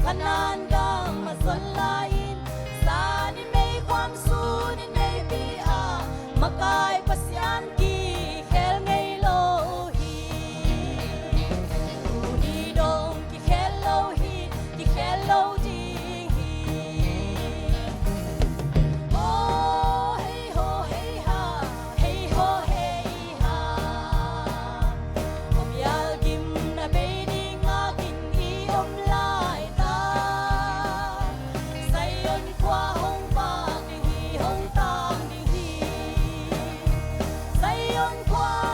ขนานกังมาสนลายสานินไม่ความสู้นินไม่ปีอา Makai pasyan ki khel ngei lo hi Uni dong ki khel lo hi ki khel lo di hi Oh hey ho hey ha hey ho hey ha Om yal gim na be ding akin I om lai ta Sayon kwa hong bak ding hi hong tang ding hi Sayon kwa